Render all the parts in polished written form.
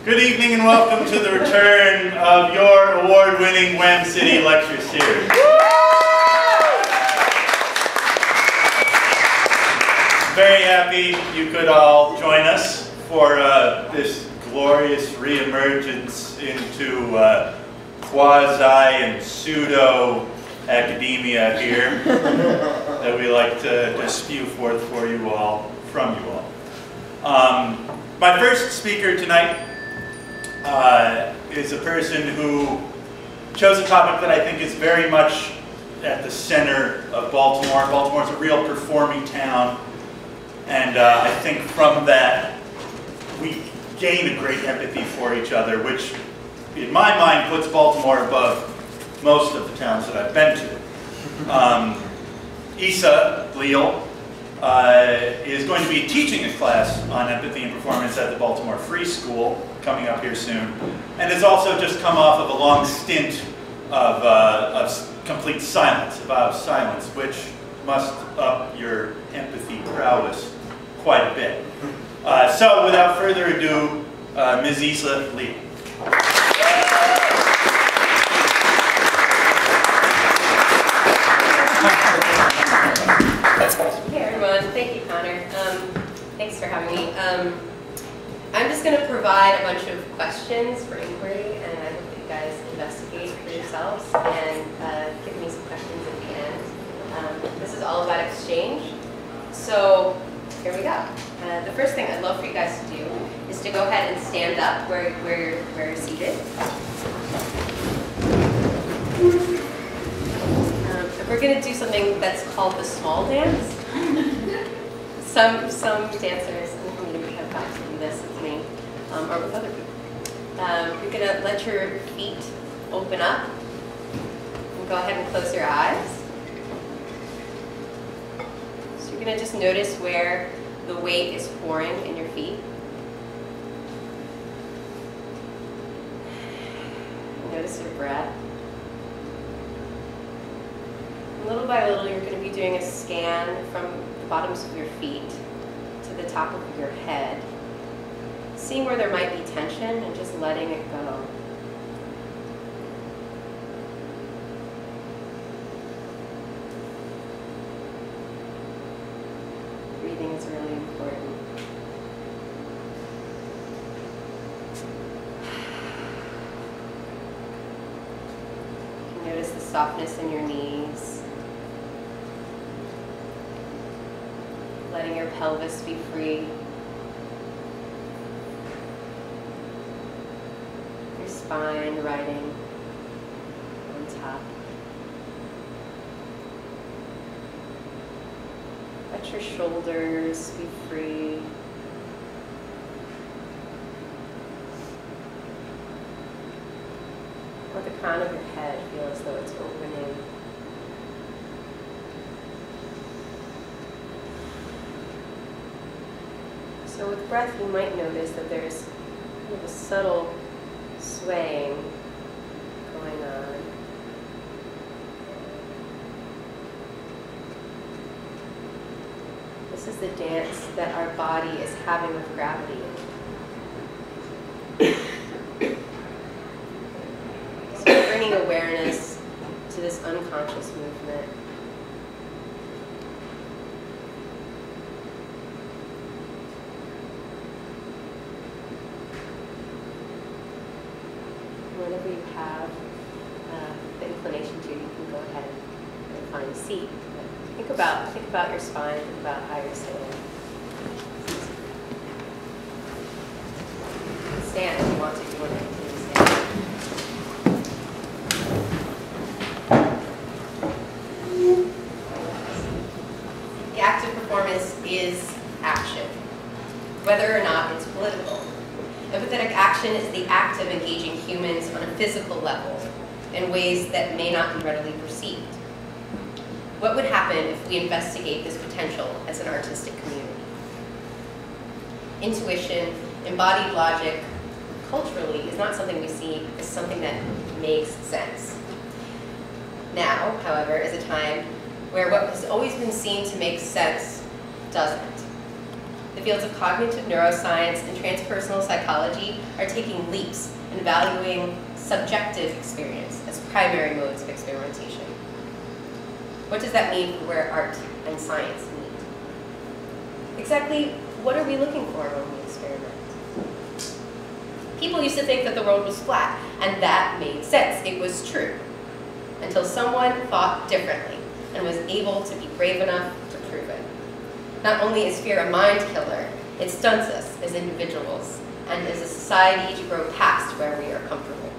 Good evening and welcome to the return of your award-winning Wham City Lecture Series. Very happy you could all join us for this glorious re-emergence into quasi and pseudo academia here that we like to spew forth for you all, from you all. My first speaker tonight is a person who chose a topic that I think is very much at the center of Baltimore. Baltimore's a real performing town, and I think from that we gain a great empathy for each other, which in my mind puts Baltimore above most of the towns that I've been to. Leal is going to be teaching a class on empathy and performance at the Baltimore Free School coming up here soon, and has also just come off of a long stint of complete silence, about silence, which must up your empathy prowess quite a bit. So without further ado, Ms. Leal. Hey everyone, thank you, Connor. Thanks for having me. I'm just going to provide a bunch of questions for inquiry, and I hope that you guys investigate for yourselves and give me some questions at the end. This is all about exchange, so here we go. The first thing I'd love for you guys to do is to go ahead and stand up where you're seated. We're going to do something that's called the small dance. Some dancers in the community have gotten to do this with me, or with other people. You're going to let your feet open up, and go ahead and close your eyes. So you're going to just notice where the weight is pouring in your feet. Notice your breath. Little by little, you're going to be doing a scan from the bottoms of your feet to the top of your head, seeing where there might be tension and just letting it go. Breathing is really important. You can notice the softness in your knees. Letting your pelvis be free. Your spine riding on top. Let your shoulders be free. Let the crown of your head feel as though it's opening. So with breath, you might notice that there's kind of a subtle swaying going on. This is the dance that our body is having with gravity. So we're bringing awareness to this unconscious movement. Whenever you have the inclination to, you can go ahead and find a seat. Think about your spine, think about how you're sitting. Stand if you want to. If you want to continue to stand. The act of performance is action, whether or not it's political. Empathetic action is the act of engaging humans on a physical level in ways that may not be readily perceived. What would happen if we investigate this potential as an artistic community? Intuition, embodied logic, culturally is not something we see as something that makes sense. Now, however, is a time where what has always been seen to make sense doesn't. The fields of cognitive neuroscience and transpersonal psychology are taking leaps in valuing subjective experience as primary modes of experimentation. What does that mean for where art and science meet? Exactly what are we looking for when we experiment? People used to think that the world was flat, and that made sense. It was true. Until someone thought differently and was able to be brave enough to prove it. Not only is fear a mind killer, it stunts us as individuals and as a society to grow past where we are comfortable.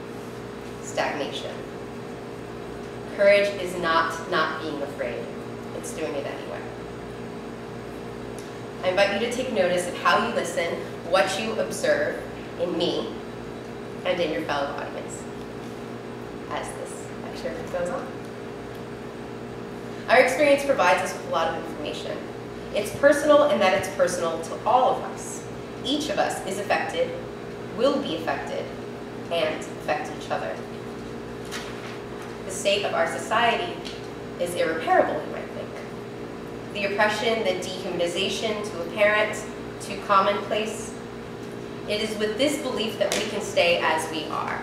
Stagnation. Courage is not being afraid. It's doing it anyway. I invite you to take notice of how you listen, what you observe in me, and in your fellow audience as this lecture goes on. Our experience provides us with a lot of information. It's personal in that it's personal to all of us. Each of us is affected, will be affected, and affect each other. The state of our society is irreparable, you might think. The oppression, the dehumanization to a parent, too commonplace. It is with this belief that we can stay as we are,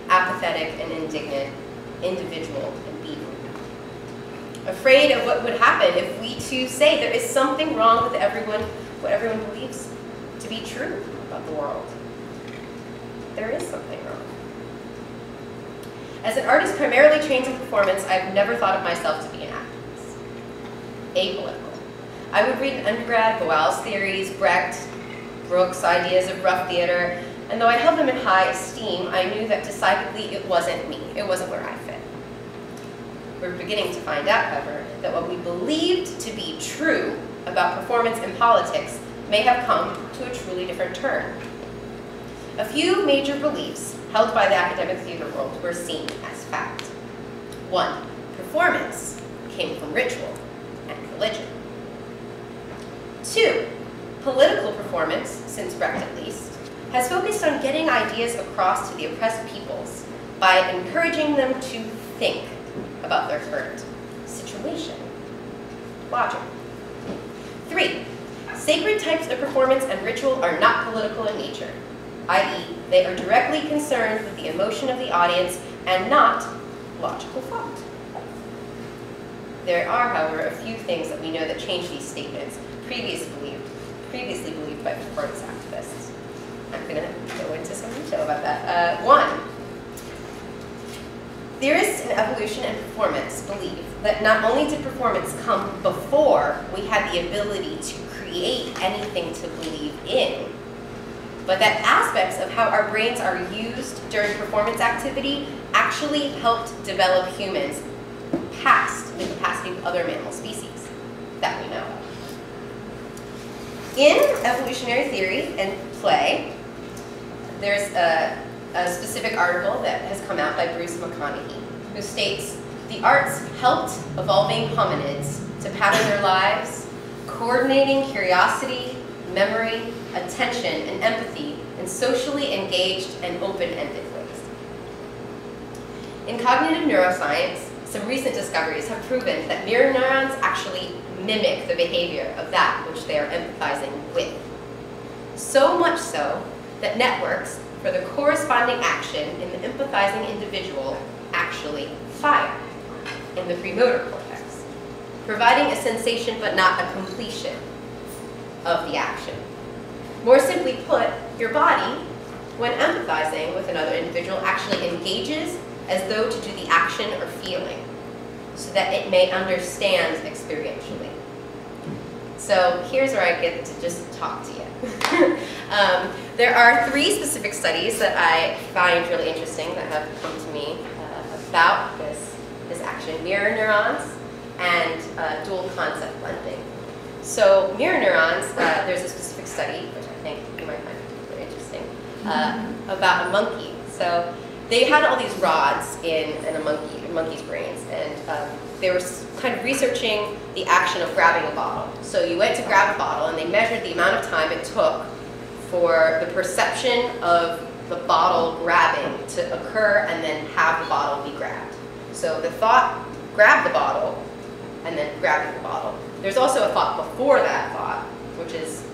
apathetic and indignant, individual and beaten. Afraid of what would happen if we too say there is something wrong with what everyone believes to be true about the world. There is something wrong. As an artist primarily trained in performance, I've never thought of myself to be an activist. Apolitical. I would read in undergrad Boal's theories, Brecht, Brooks' ideas of rough theater, and though I held them in high esteem, I knew that decidedly it wasn't me. It wasn't where I fit. We're beginning to find out, however, that what we believed to be true about performance in politics may have come to a truly different turn. A few major beliefs held by the academic theater world were seen as fact. 1, performance came from ritual and religion. 2, political performance, since Brecht at least, has focused on getting ideas across to the oppressed peoples by encouraging them to think about their current situation. Logic. 3, sacred types of performance and ritual are not political in nature, i.e., they are directly concerned with the emotion of the audience and not logical thought. There are, however, a few things that we know that change these statements previously believed by performance activists. I'm going to go into some detail about that. 1, theorists in evolution and performance believe that not only did performance come before we had the ability to create anything to believe in, but that aspects of how our brains are used during performance activity actually helped develop humans past the capacity of other mammal species that we know of. In evolutionary theory and play, there's a specific article that has come out by Bruce McConaughey, who states, the arts helped evolving hominids to pattern their lives, coordinating curiosity, memory, attention, and empathy in socially engaged and open-ended ways. In cognitive neuroscience, some recent discoveries have proven that mirror neurons actually mimic the behavior of that which they are empathizing with. So much so that networks for the corresponding action in the empathizing individual actually fire in the premotor cortex, providing a sensation but not a completion of the action. More simply put, your body, when empathizing with another individual, actually engages as though to do the action or feeling, so that it may understand experientially. So here's where I get to just talk to you. There are 3 specific studies that I find really interesting that have come to me about this action: mirror neurons and dual concept blending. So mirror neurons, there's a specific study, which I think you might find particularly interesting, about a monkey. So they had all these rods in a monkey's brains, and they were kind of researching the action of grabbing a bottle. So you went to grab a bottle, and they measured the amount of time it took for the perception of the bottle grabbing to occur and then have the bottle be grabbed. So the thought, grab the bottle, and then grabbing the bottle. There's also a thought before that thought, which is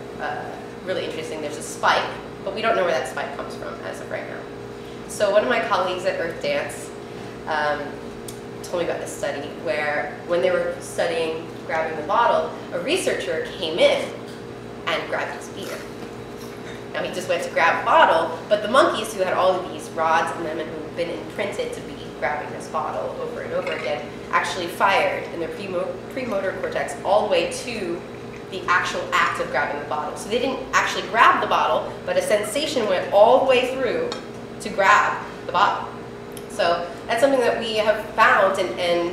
really interesting. There's a spike, but we don't know where that spike comes from as of right now. So one of my colleagues at Earth Dance told me about this study where when they were studying grabbing the bottle, a researcher came in and grabbed his ear. Now he just went to grab a bottle, but the monkeys who had all of these rods in them and who've been imprinted to be grabbing this bottle over and over again actually fired in their premotor cortex all the way to the actual act of grabbing the bottle. So they didn't actually grab the bottle, but a sensation went all the way through to grab the bottle. So that's something that we have found in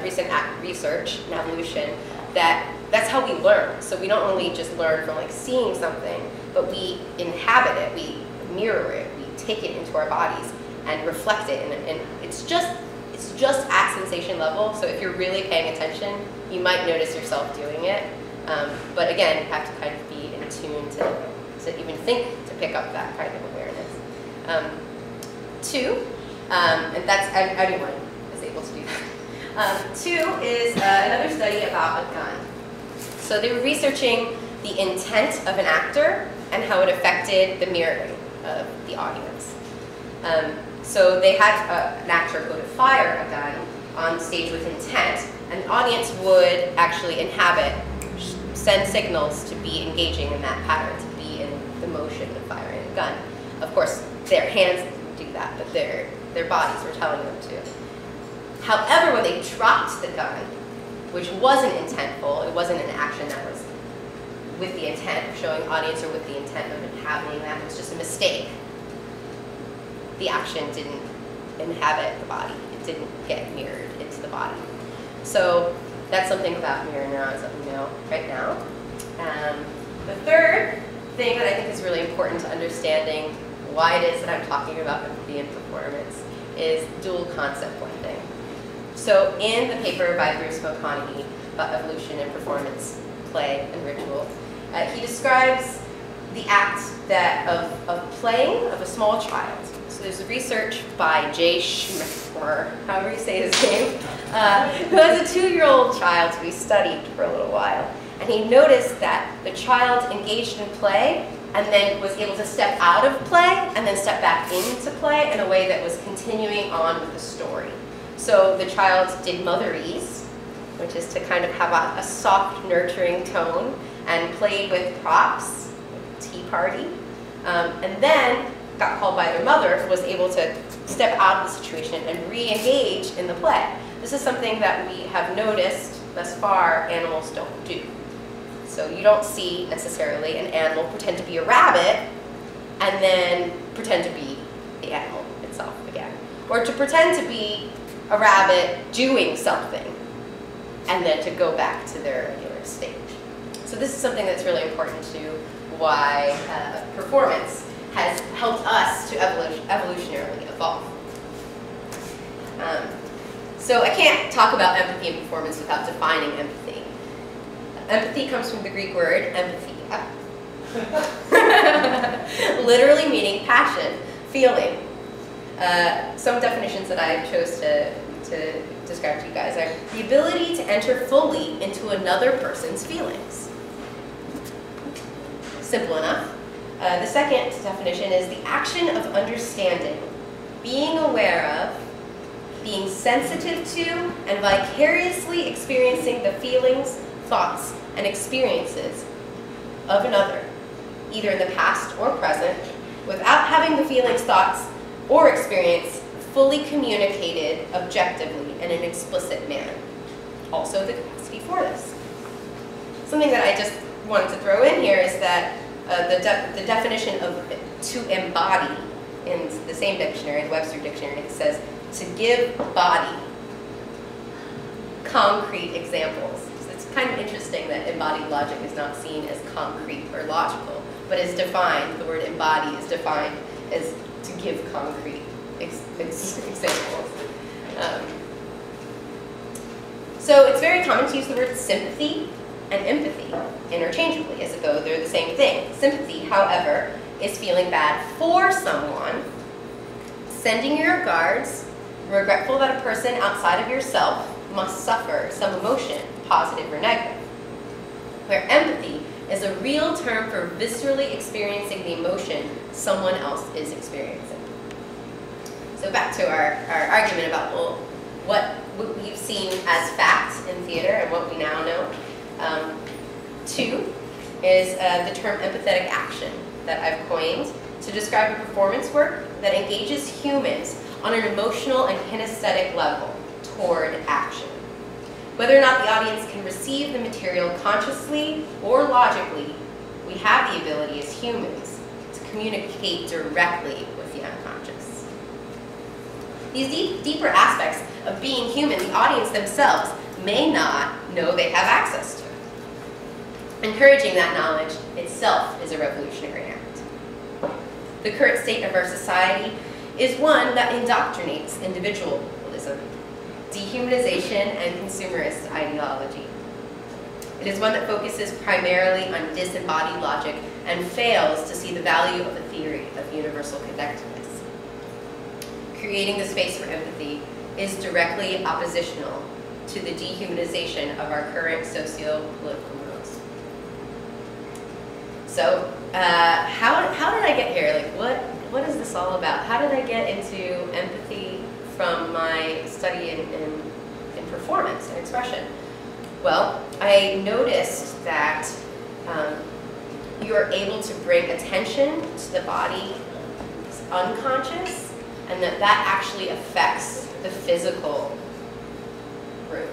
recent research in evolution, that's how we learn. So we don't only just learn from like seeing something, but we inhabit it, we mirror it, we take it into our bodies and reflect it, and it's just at sensation level. So if you're really paying attention, you might notice yourself doing it. But again, you have to kind of be in tune to even think to pick up that kind of awareness. Two, and that's everyone is able to do that. Two is another study about a gun. So they were researching the intent of an actor and how it affected the mirroring of the audience. So they had an actor go to fire a gun on stage with intent, and the audience would actually inhabit, send signals to be engaging in that pattern, to be in the motion of firing a gun. Of course, their hands didn't do that, but their bodies were telling them to. However, when they dropped the gun, which wasn't intentful, it wasn't an action that was with the intent of showing audience or with the intent of inhabiting that, it was just a mistake. The action didn't inhabit the body. It didn't get mirrored into the body. So that's something about mirror neurons that we know right now. The third thing that I think is really important to understanding why it is that I'm talking about empathy and performance is dual concept blending. So in the paper by Bruce McConaughey about evolution and performance, play and ritual, he describes the act of playing of a small child. So there's research by Jay Schmidt, however you say his name, who has a 2-year-old child who he studied for a little while. And he noticed that the child engaged in play and then was able to step out of play and then step back into play in a way that was continuing on with the story. So the child did motherese, which is to kind of have a soft, nurturing tone, and played with props, like a tea party, and then got called by their mother, who was able to step out of the situation and re-engage in the play. This is something that we have noticed thus far animals don't do. So you don't see necessarily an animal pretend to be a rabbit and then pretend to be the animal itself again. Or to pretend to be a rabbit doing something and then to go back to their regular stage. So this is something that's really important to why performance has helped us to evolutionarily evolve. So I can't talk about empathy and performance without defining empathy. Empathy comes from the Greek word empathia, literally meaning passion, feeling. Some definitions that I chose to describe to you guys are the ability to enter fully into another person's feelings. Simple enough. The second definition is the action of understanding, being aware of, being sensitive to, and vicariously experiencing the feelings, thoughts, and experiences of another, either in the past or present, without having the feelings, thoughts, or experience fully communicated objectively in an explicit manner. Also the capacity for this. Something that I just wanted to throw in here is that the definition of to embody in the same dictionary, the Webster Dictionary, it says to give body concrete examples. So it's kind of interesting that embodied logic is not seen as concrete or logical, but is defined, the word embody is defined as to give concrete examples. So it's very common to use the word sympathy and empathy interchangeably, as though they're the same thing. Sympathy, however, is feeling bad for someone, sending your regards, regretful that a person outside of yourself must suffer some emotion, positive or negative. Where empathy is a real term for viscerally experiencing the emotion someone else is experiencing. So back to our argument about, well, what we've seen as fact in theater and what we now know. 2 is the term empathetic action that I've coined to describe a performance work that engages humans on an emotional and kinesthetic level toward action. Whether or not the audience can receive the material consciously or logically, we have the ability as humans to communicate directly with the unconscious. These deeper aspects of being human, the audience themselves may not know they have access to. Encouraging that knowledge itself is a revolutionary act. The current state of our society is one that indoctrinates individualism, dehumanization, and consumerist ideology. It is one that focuses primarily on disembodied logic and fails to see the value of a theory of universal connectedness. Creating the space for empathy is directly oppositional to the dehumanization of our current socio-political modes. So, how did I get here? Like, what is this all about? How did I get into empathy from my study in performance and expression? Well, I noticed that you are able to bring attention to the body's unconscious, and that actually affects the physical room.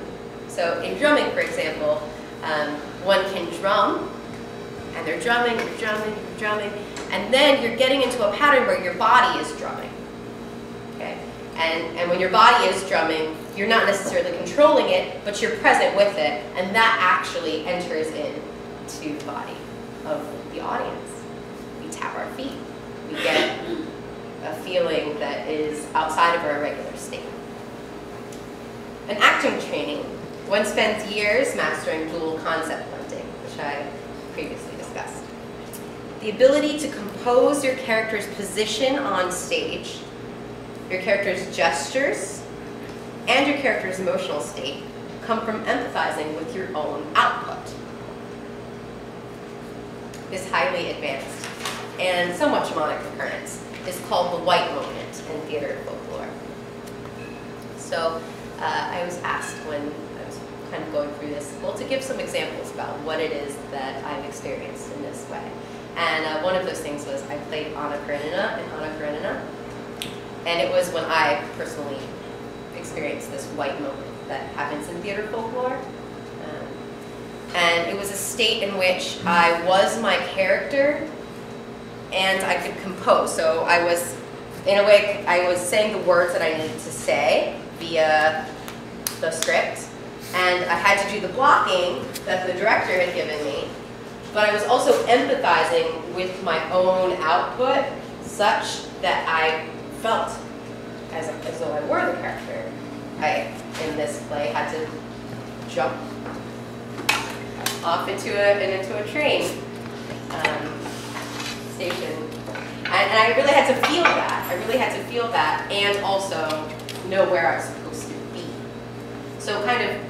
So in drumming, for example, one can drum, and they're drumming, and then you're getting into a pattern where your body is drumming. Okay? And when your body is drumming, you're not necessarily controlling it, but you're present with it, and that actually enters into the body of the audience. We tap our feet. We get a feeling that is outside of our regular state. In acting training, one spends years mastering dual concept blending, which I previously discussed. The ability to compose your character's position on stage, your character's gestures, and your character's emotional state come from empathizing with your own output. This highly advanced and somewhat shamanic occurrence is called the white moment in theater and folklore. So I was asked when I was kind of going through this, well, to give some examples about what it is that I've experienced in this way. And one of those things was I played Anna Karenina in Anna Karenina. And it was when I personally experienced this white moment that happens in theater folklore. And it was a state in which I was my character and I could compose. So I was, in a way, I was saying the words that I needed to say via the script. And I had to do the blocking that the director had given me. But I was also empathizing with my own output such that I felt as though I were the character. I, in this play, had to jump off into a train station. And I really had to feel that. I really had to feel that and also know where I was supposed to be. So kind of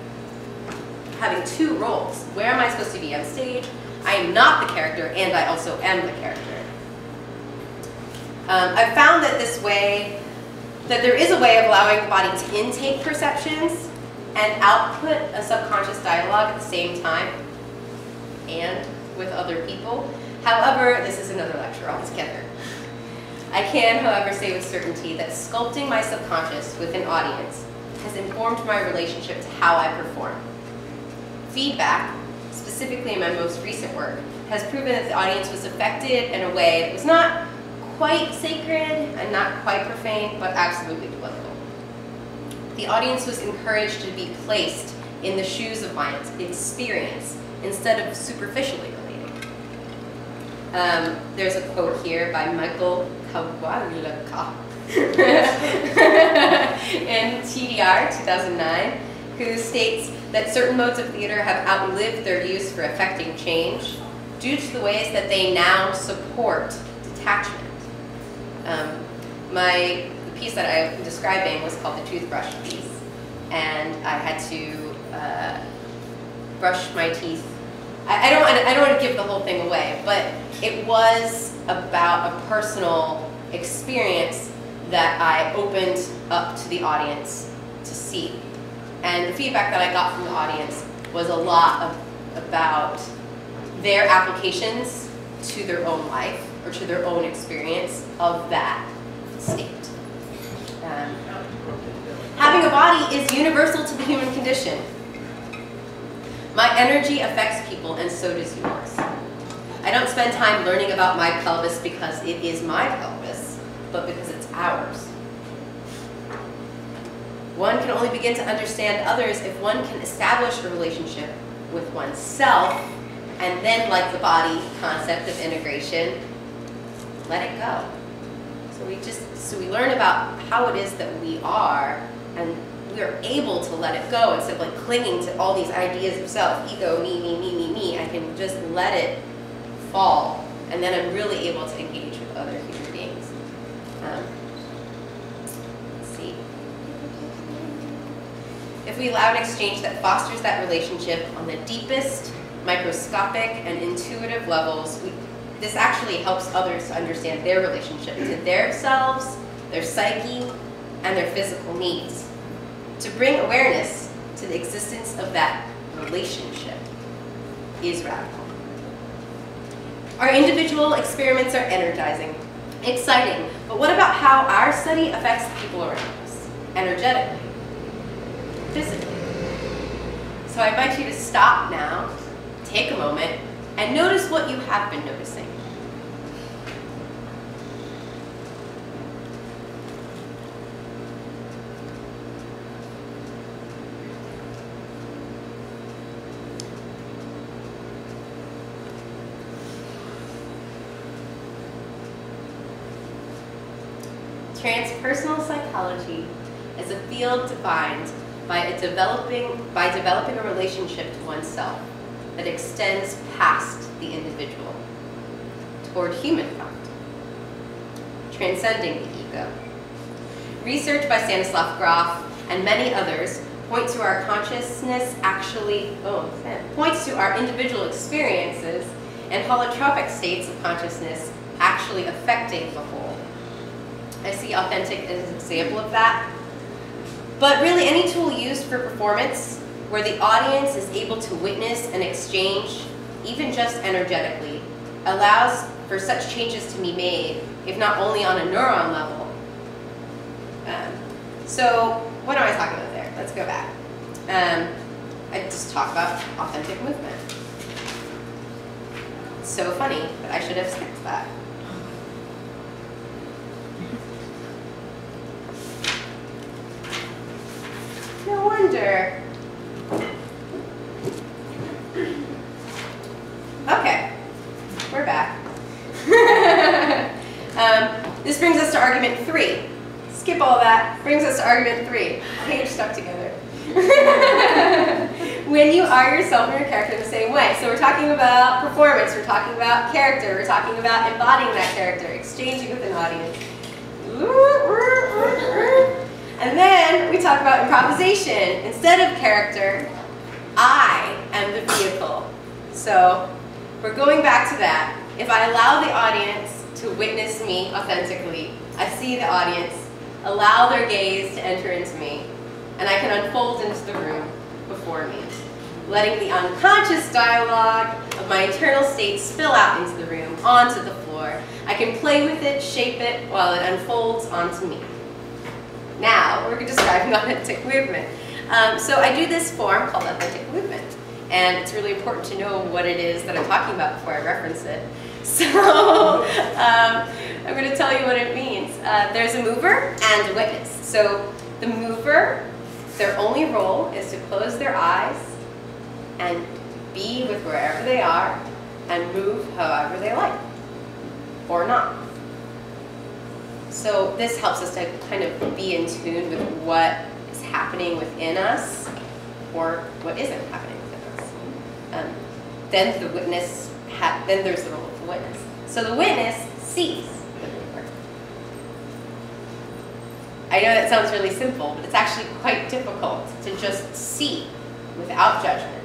having two roles. Where am I supposed to be on stage? I am not the character, and I also am the character. I've found that that there is a way of allowing the body to intake perceptions and output a subconscious dialogue at the same time and with other people. However, this is another lecture altogether. I can, however, say with certainty that sculpting my subconscious with an audience has informed my relationship to how I perform. Feedback, specifically in my most recent work, has proven that the audience was affected in a way that was not quite sacred and not quite profane, but absolutely political. The audience was encouraged to be placed in the shoes of my experience instead of superficially relating. There's a quote here by Michael Kawalaka in TDR 2009, who states that certain modes of theater have outlived their use for affecting change due to the ways that they now support detachment. The piece that I'm describing was called the toothbrush piece, and I had to brush my teeth I don't want to give the whole thing away, but it was about a personal experience that I opened up to the audience to see. And the feedback that I got from the audience was a lot about their applications to their own life or to their own experience of that state. Having a body is universal to the human condition. My energy affects people, and so does yours. I don't spend time learning about my pelvis because it is my pelvis, but because it's ours. One can only begin to understand others if one can establish a relationship with oneself, and then, like the body concept of integration, let it go. So we learn about how it is that we are, and we are able to let it go instead of like clinging to all these ideas of self, ego, me. I can just let it fall, and then I'm really able to engage with other human beings. Let's see. If we allow an exchange that fosters that relationship on the deepest, microscopic, and intuitive levels, this actually helps others to understand their relationship to themselves, their psyche, and their physical needs. To bring awareness to the existence of that relationship is radical. Our individual experiments are energizing, exciting, but what about how our study affects the people around us, energetically, physically? So I invite you to stop now, take a moment, and notice what you have been noticing. Transpersonal psychology is a field defined by developing a relationship to oneself that extends past the individual toward human thought, transcending the ego. Research by Stanislav Grof and many others points to our consciousness points to our individual experiences and holotropic states of consciousness actually affecting the whole. I see authentic as an example of that. But really, any tool used for performance where the audience is able to witness and exchange, even just energetically, allows for such changes to be made, if not only on a neuron level. So what am I talking about there? Let's go back. I just talked about authentic movement. It's so funny, but I should have skipped that. No wonder. Okay, we're back. This brings us to argument 3. Skip all that, brings us to argument 3. Page stuck together. When you are yourself and your character in the same way. So we're talking about performance, we're talking about character, we're talking about embodying that character, exchanging with an audience. And then we talk about improvisation. Instead of character, I am the vehicle. So we're going back to that. If I allow the audience to witness me authentically, I see the audience, allow their gaze to enter into me, and I can unfold into the room before me, letting the unconscious dialogue of my internal state spill out into the room, onto the floor. I can play with it, shape it, while it unfolds onto me. Now, we're describing authentic movement. So I do this form called authentic movement. And it's really important to know what it is that I'm talking about before I reference it. So I'm going to tell you what it means. There's a mover and a witness. So the mover, their only role is to close their eyes and be with wherever they are and move however they like, or not. So this helps us to kind of be in tune with what is happening within us or what isn't happening within us. Then the witness, then there's the role of the witness. So the witness sees the mover. I know that sounds really simple, but it's actually quite difficult to just see without judgment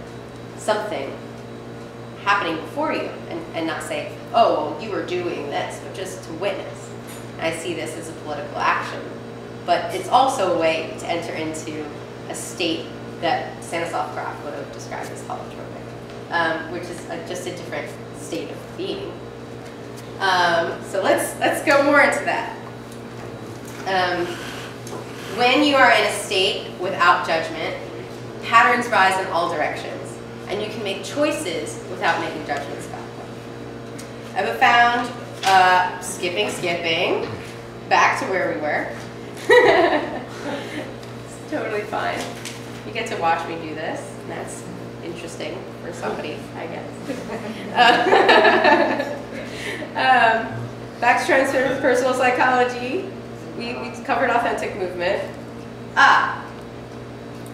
something happening before you, and not say, oh, well, you were doing this, but just to witness. And I see this as a political action. But it's also a way to enter into a state that Stanislav Grof would have described as holotropic, which is just a different state of being. So let's go more into that. When you are in a state without judgment, patterns rise in all directions, and you can make choices without making judgments about them. I've found, skipping, back to where we were. It's totally fine. You get to watch me do this, and that's interesting for somebody, I guess. Back to transformative personal psychology. We covered authentic movement.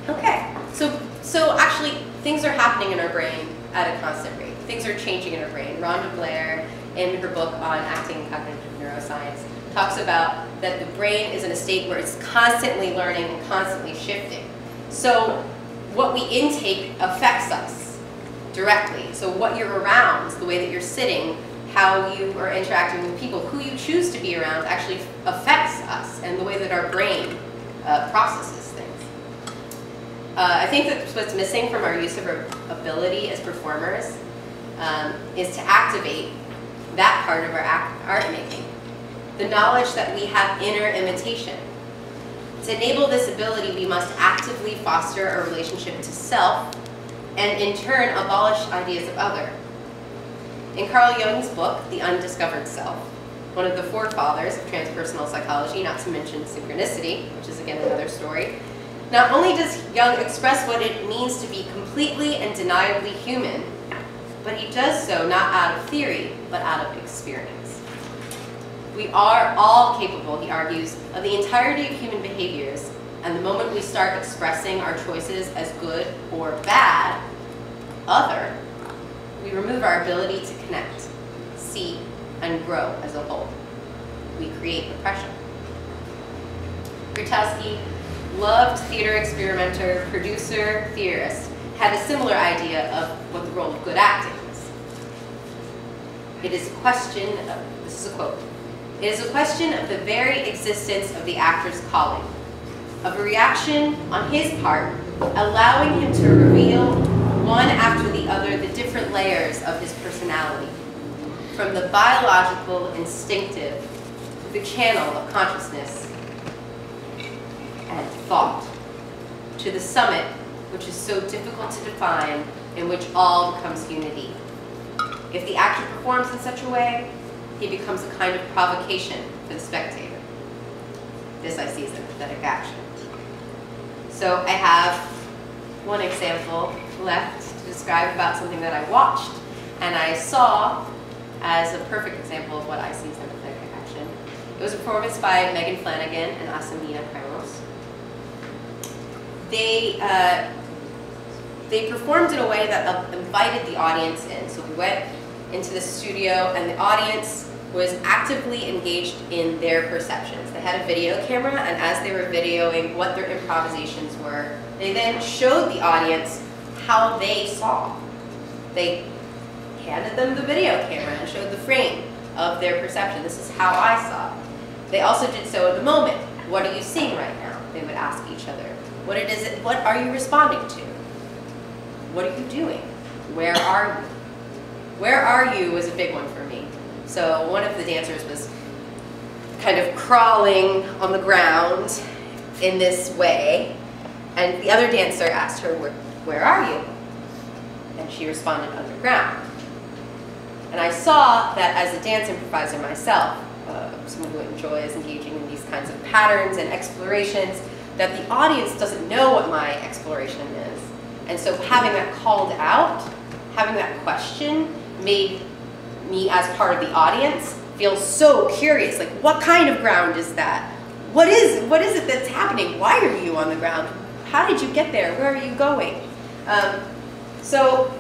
Okay. So actually, things are happening in our brain at a constant rate. Things are changing in our brain. Rhonda Blair, in her book on acting and cognitive neuroscience, talks about that the brain is in a state where it's constantly learning and constantly shifting. So what we intake affects us directly. So what you're around, the way that you're sitting, how you are interacting with people, who you choose to be around actually affects us and the way that our brain processes things. I think that what's missing from our use of our ability as performers is to activate that part of our art making. The knowledge that we have inner imitation. To enable this ability, we must actively foster a relationship to self and in turn abolish ideas of other. In Carl Jung's book, The Undiscovered Self, one of the forefathers of transpersonal psychology, not to mention synchronicity, which is again another story, not only does Jung express what it means to be completely and deniably human, but he does so not out of theory, but out of experience. We are all capable, he argues, of the entirety of human behaviors, and the moment we start expressing our choices as good or bad, other, we remove our ability to connect, see, and grow as a whole. We create repression. Grotowski, loved theater experimenter, producer, theorist, had a similar idea of what the role of good acting is. It is a question of, this is a quote, it is a question of the very existence of the actor's calling, of a reaction on his part, allowing him to reveal one after the other the different layers of his personality, from the biological, instinctive, to the channel of consciousness and thought, to the summit, which is so difficult to define, in which all becomes unity. If the actor performs in such a way, he becomes a kind of provocation for the spectator. This I see as empathetic action. So I have one example left to describe about something that I watched and I saw as a perfect example of what I see as empathetic action. It was a performance by Megan Flanagan and Asamina Kairos. They performed in a way that invited the audience in. So we went into the studio and the audience was actively engaged in their perceptions. They had a video camera, and as they were videoing what their improvisations were, they then showed the audience how they saw. They handed them the video camera and showed the frame of their perception. This is how I saw it. They also did so in the moment. What are you seeing right now? They would ask each other. What are you responding to? What are you doing? Where are you? Where are you was a big one for me. So one of the dancers was kind of crawling on the ground in this way, and the other dancer asked her, where are you? And she responded, underground. And I saw that as a dance improviser myself, someone who enjoys engaging in these kinds of patterns and explorations, that the audience doesn't know what my exploration is. And so having that called out, having that question, made me as part of the audience feel so curious. Like, what kind of ground is that? What is it that's happening? Why are you on the ground? How did you get there? Where are you going? So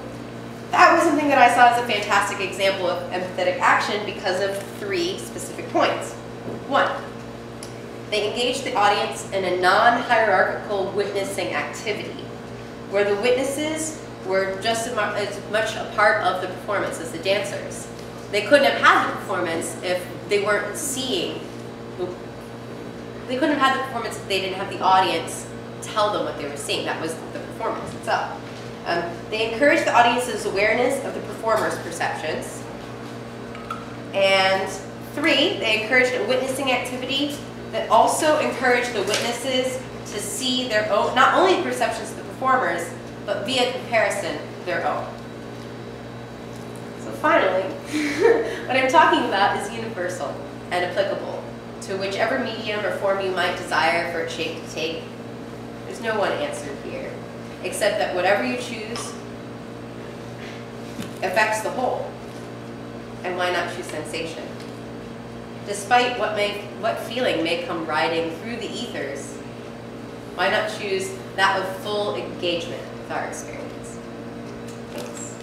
that was something that I saw as a fantastic example of empathetic action because of 3 specific points. 1, they engaged the audience in a non-hierarchical witnessing activity where the witnesses were just as much a part of the performance as the dancers. They couldn't have had the performance if they weren't seeing. They couldn't have had the performance if they didn't have the audience tell them what they were seeing. That was the performance itself. They encouraged the audience's awareness of the performer's perceptions. And 3, they encouraged a witnessing activity that also encouraged the witnesses to see their own, not only the perceptions of the performers, but via comparison, their own. So finally, what I'm talking about is universal and applicable to whichever medium or form you might desire for its shape to take. There's no one answer here, except that whatever you choose affects the whole. And why not choose sensation? Despite what feeling may come riding through the ethers, why not choose that of full engagement with our experience? Thanks.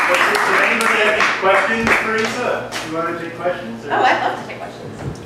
Does anybody have any questions for Isa? You want to take questions? Or? Oh, I'd love to take questions.